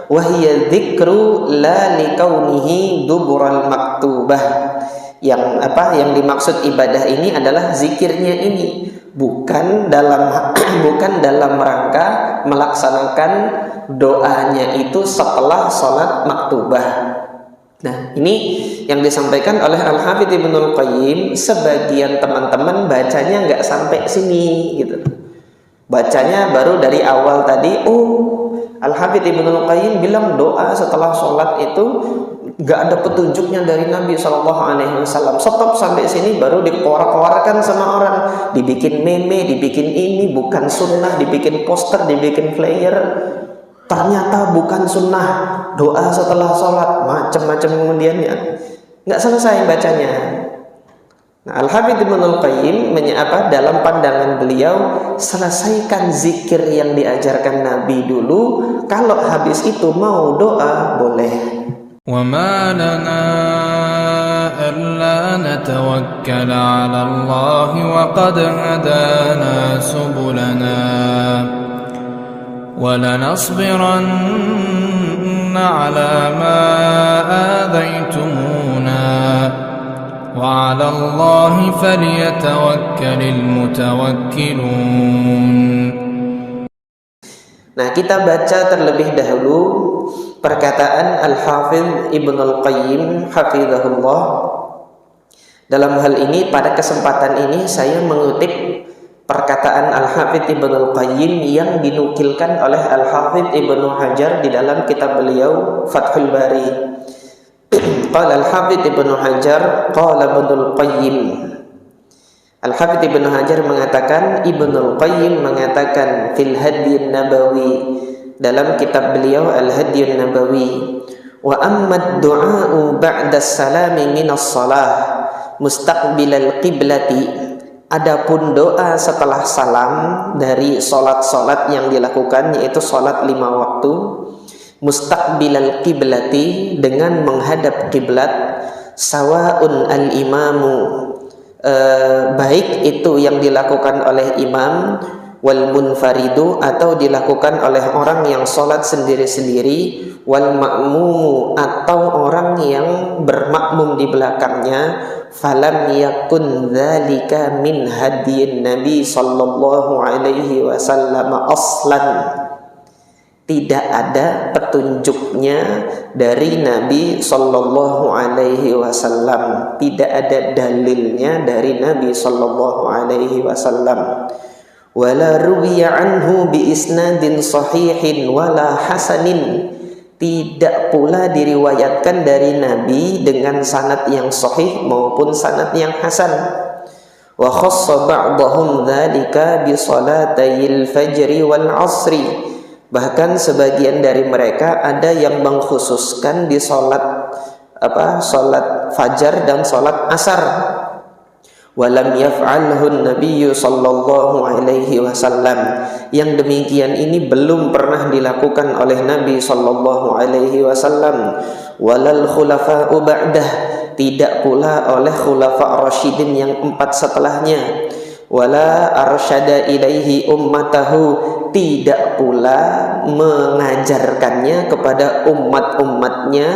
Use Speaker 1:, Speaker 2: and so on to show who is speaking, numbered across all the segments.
Speaker 1: wa hiya dzikru la likaunihi dubural maktubah. Yang dimaksud ibadah ini adalah zikirnya ini, bukan dalam rangka melaksanakan doanya itu setelah sholat maktubah. Nah, ini yang disampaikan oleh Al-Hafidz Ibnul Qayyim. Sebagian teman-teman bacanya nggak sampai sini gitu, bacanya baru dari awal tadi. Al-Hafidz Ibnul Qayyim bilang doa setelah sholat itu nggak ada petunjuknya dari Nabi SAW. Stop sampai sini, baru dikeluarkan sama orang, dibikin meme, dibikin ini bukan sunnah, dibikin poster, dibikin flyer. Ternyata bukan sunnah doa setelah sholat, macam-macam kemudiannya, nggak selesai bacanya. Nah, Al-Hafidz Ibnul Qayyim dalam pandangan beliau, selesaikan zikir yang diajarkan Nabi dulu, kalau habis itu mau doa boleh.
Speaker 2: وَمَا لَنَا أَلَّا نَتَوَكَّلَ عَلَى اللَّهِ وَقَدْ هَدَانَا سُبُلَنَا وَلَنَصْبِرَنَّ عَلَى مَا آذَيْتُمُونَا وَعَلَى اللَّهِ فَلْيَتَوَكَّلِ الْمُتَوَكِّلُونَ.
Speaker 1: Nah, kita baca terlebih dahulu perkataan Al-Hafidz Ibnul Qayyim hafizahullah. Dalam hal ini, pada kesempatan ini saya mengutip perkataan Al-Hafidz Ibnul Qayyim yang dinukilkan oleh Al-Hafidz Ibnu Hajar di dalam kitab beliau Fathul Bari. Qala Al-Hafidz Ibnu Hajar qala Ibnul Qayyim. Al-Hafidz Ibnu Hajar mengatakan, Ibnul Qayyim mengatakan fil Hadyin Nabawi, dalam kitab beliau Al-Hadyin Nabawi, wa amma ad-du'a'u ba'da salami minas shalah mustaqbilal qiblati, adapun doa setelah salam dari salat-salat yang dilakukan, yaitu salat 5 waktu, mustaqbilal qiblati, dengan menghadap kiblat, sawaun al-imamu, baik itu yang dilakukan oleh imam, wal munfaridu, atau dilakukan oleh orang yang sholat sendiri-sendiri, wal ma'mumu, atau orang yang bermakmum di belakangnya, falam yakun dzalika min hadyin Nabi sallallahu alaihi wasallam aslan, tidak ada petunjuknya dari Nabi sallallahu alaihi wasallam, tidak ada dalilnya dari Nabi sallallahu alaihi wasallam. Wala ruwiya anhu bi isnadin sahihin wala hasanin, tidak pula diriwayatkan dari Nabi dengan sanad yang sahih maupun sanad yang hasan. Wa khassa ba'dahum dzalika bi salatayil fajri wal 'ashri, bahkan sebagian dari mereka ada yang mengkhususkan di salat fajar dan salat asar. Walam yaf'alhu Nabi sallallahu alaihi wasallam, yang demikian ini belum pernah dilakukan oleh Nabi sallallahu alaihi wasallam. Walal khulafa'u ba'dah, tidak pula oleh khulafa' rasyidin yang 4 setelahnya. Wala arsyada ilaihi ummatahu, tidak pula mengajarkannya kepada umat-umatnya.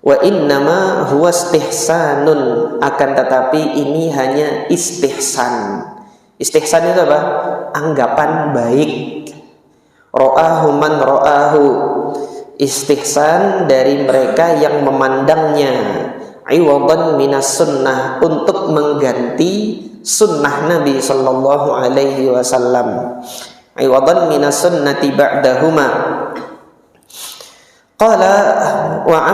Speaker 1: Wa innama huwa istihsanun, akan tetapi ini hanya istihsan. Istihsan itu apa? Anggapan baik. Ra'ahu man ra'ahu, istihsan dari mereka yang memandangnya, iwadan minas sunnah, untuk mengganti sunnah Nabi sallallahu alaihi wasallam, iwadan minas sunnati ba'dahuma. Qala wa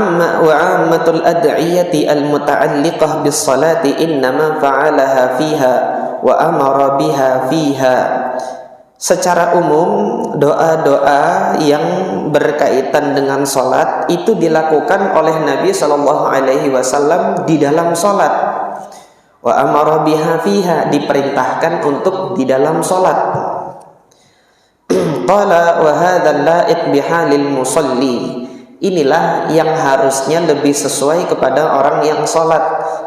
Speaker 1: ammatul ad'iyati al-muta'alliqah bis salati innama fa'alaha fiha wa amara biha fiha. Secara umum, doa-doa yang berkaitan dengan salat itu dilakukan oleh Nabi sallallahu alaihi wasallam di dalam salat. Wa amara biha fiha, diperintahkan untuk di dalam salat. Qala wa hadzal la'iq bihalil musalli, inilah yang harusnya lebih sesuai kepada orang yang sholat.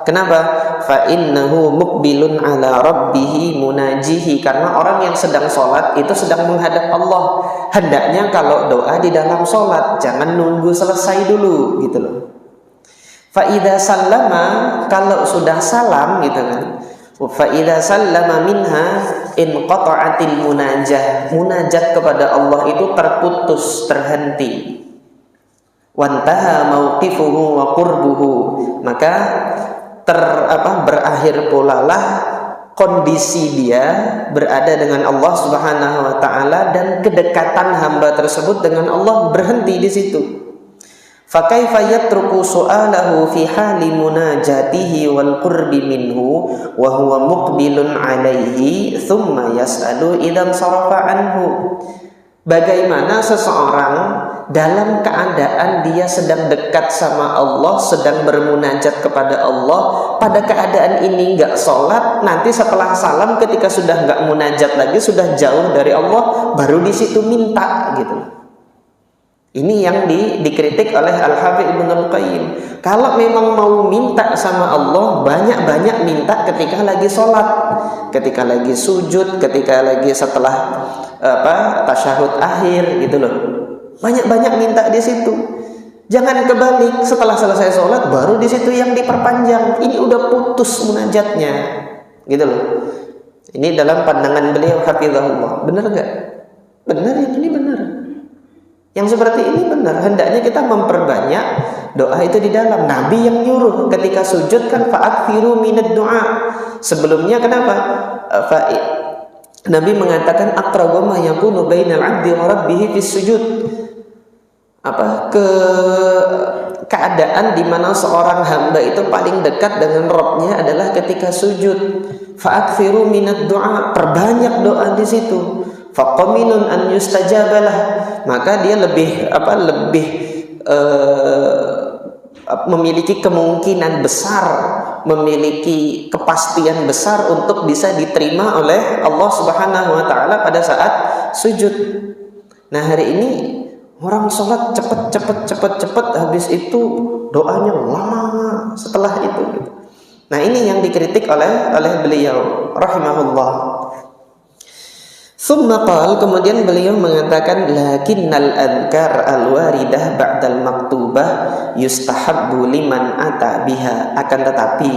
Speaker 1: Kenapa? Fa innahu muqbilun ala rabbihi munajihi, karena orang yang sedang sholat itu sedang menghadap Allah. Hendaknya kalau doa di dalam sholat jangan nunggu selesai dulu gitu loh. Fa idza sallama, kalau sudah salam gitu kan, fa idza sallama minha inqata'atil munajah, munajat kepada Allah itu terputus, terhenti. Wantaha mauqifuhu wa qurbuhu, maka berakhir pula lah kondisi dia berada dengan Allah Subhanahu wa taala, dan kedekatan hamba tersebut dengan Allah berhenti di situ. Fa kaifa yatruku su'alahu fi hali munajatihi wal qurbi minhu wa huwa muqbilun alaihi thumma yas'alu idzan sarafa anhu. Bagaimana seseorang dalam keadaan dia sedang dekat sama Allah, sedang bermunajat kepada Allah, pada keadaan ini nggak sholat, nanti setelah salam ketika sudah nggak munajat lagi, sudah jauh dari Allah, baru di situ minta gitu. Ini yang dikritik oleh Al-Hafidz Ibnul Qayyim. Kalau memang mau minta sama Allah, banyak-banyak minta ketika lagi sholat, ketika lagi sujud, ketika lagi setelah tasyahud akhir gitu loh. Banyak-banyak minta di situ. Jangan kebalik, setelah selesai sholat baru di situ yang diperpanjang. Ini udah putus munajatnya, gitu loh. Ini dalam pandangan beliau hafizahullah. Benar nggak? Benar, ini benar. Yang seperti ini benar. Hendaknya kita memperbanyak doa itu di dalam. Nabi yang nyuruh ketika sujud kan fa'akthiru minad du'a. Sebelumnya kenapa? Nabi mengatakan aqrabu ma yakunu bainal 'abdi wa rabbih fis sujud. Keadaan di mana seorang hamba itu paling dekat dengan Rabbnya adalah ketika sujud. Fa'akthiru minad du'a, perbanyak doa di situ. Faqaminun an yustajabalah, maka dia lebih memiliki kemungkinan besar, memiliki kepastian besar untuk bisa diterima oleh Allah Subhanahu wa taala pada saat sujud. Nah, hari ini orang sholat cepet, habis itu doanya lama setelah itu. Nah, ini yang dikritik oleh beliau rahimahullah. Tsumma qala, kemudian beliau mengatakan lakinnal adhkar al-waridah ba'dal maktubah yustahabbu liman ata biha, akan tetapi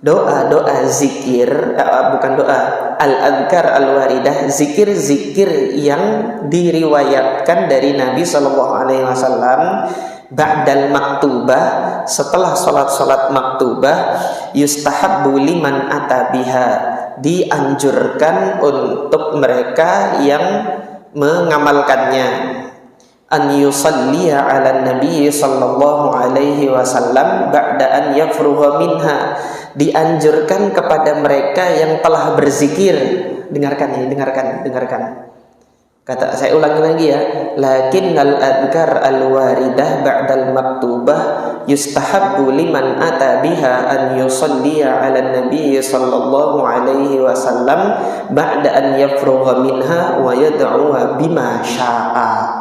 Speaker 1: doa-doa zikir, bukan doa, al-adhkar al-waridah, zikir-zikir yang diriwayatkan dari Nabi sallallahu alaihi wasallam ba'dal maktubah, setelah salat-salat maktubah, yustahabbu liman ata biha, dianjurkan untuk mereka yang mengamalkannya, an yusalliya ala nabi sallallahu alaihi wasallam ba'da an yafrugha minha, dianjurkan kepada mereka yang telah berzikir. Dengarkan ini, dengarkan. Kata, saya ulangi lagi ya. Lakinnal adhkar al-waridah ba'dal maktubah yustahabbu liman ata biha an yusalliya 'ala nabiy sallallahu alaihi wasallam ba'da an yafrugha minha wa yad'uha bima syaa.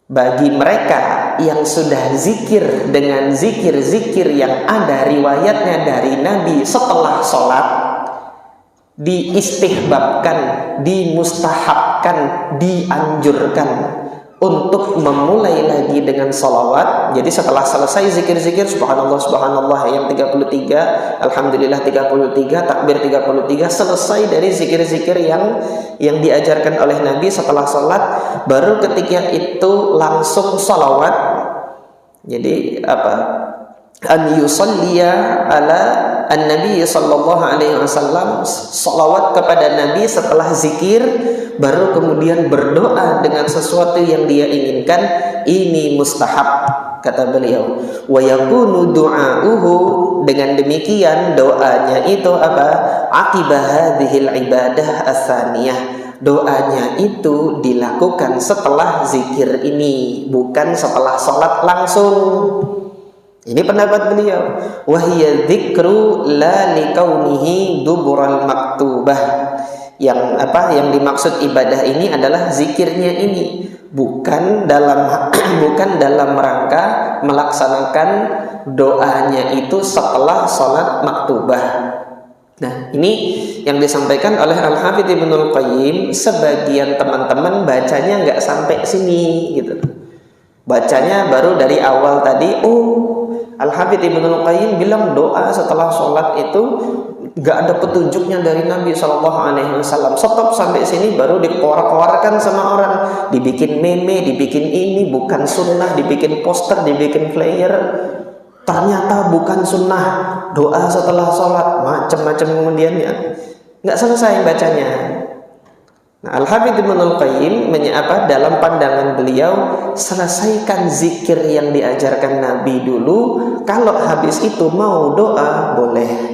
Speaker 1: Bagi mereka yang sudah zikir dengan zikir-zikir yang ada riwayatnya dari Nabi setelah sholat, diistihbabkan, dimustahabkan, dianjurkan untuk memulai lagi dengan salawat. Jadi setelah selesai zikir-zikir subhanallah subhanallah yang 33, alhamdulillah 33, takbir 33, selesai dari zikir-zikir yang diajarkan oleh Nabi setelah salat, baru ketika itu langsung salawat. Jadi an yusalliya ala an-nabi sallallahu alaihi wasallam, salawat kepada Nabi setelah zikir, baru kemudian berdoa dengan sesuatu yang dia inginkan. Ini mustahab, kata beliau. Wa yakunu du'auhu, dengan demikian doanya itu aqibah hadhil ibadah ats-tsaniyah, doanya itu dilakukan setelah zikir ini, bukan setelah salat langsung. Ini pendapat beliau. Wahya dzikru la likaunihi dubural maktubah, yang dimaksud ibadah ini adalah zikirnya ini, bukan dalam rangka melaksanakan doanya itu setelah sholat maktubah. Nah, ini yang disampaikan oleh Al-Hafidz Ibnul Qayyim. Sebagian teman-teman bacanya nggak sampai sini gitu, bacanya baru dari awal tadi. Al-Hafidz Ibnul Qayyim bilang doa setelah sholat itu nggak ada petunjuknya dari Nabi SAW. Stop sampai sini, baru dikoar-koarkan sama orang, dibikin meme, dibikin ini bukan sunnah, dibikin poster, dibikin flyer. Ternyata bukan sunnah doa setelah sholat, macam-macam kemudiannya, nggak selesai bacanya. Nah, Al-Hafidz Ibnul Qayyim dalam pandangan beliau, selesaikan zikir yang diajarkan Nabi dulu. Kalau habis itu mau doa, boleh.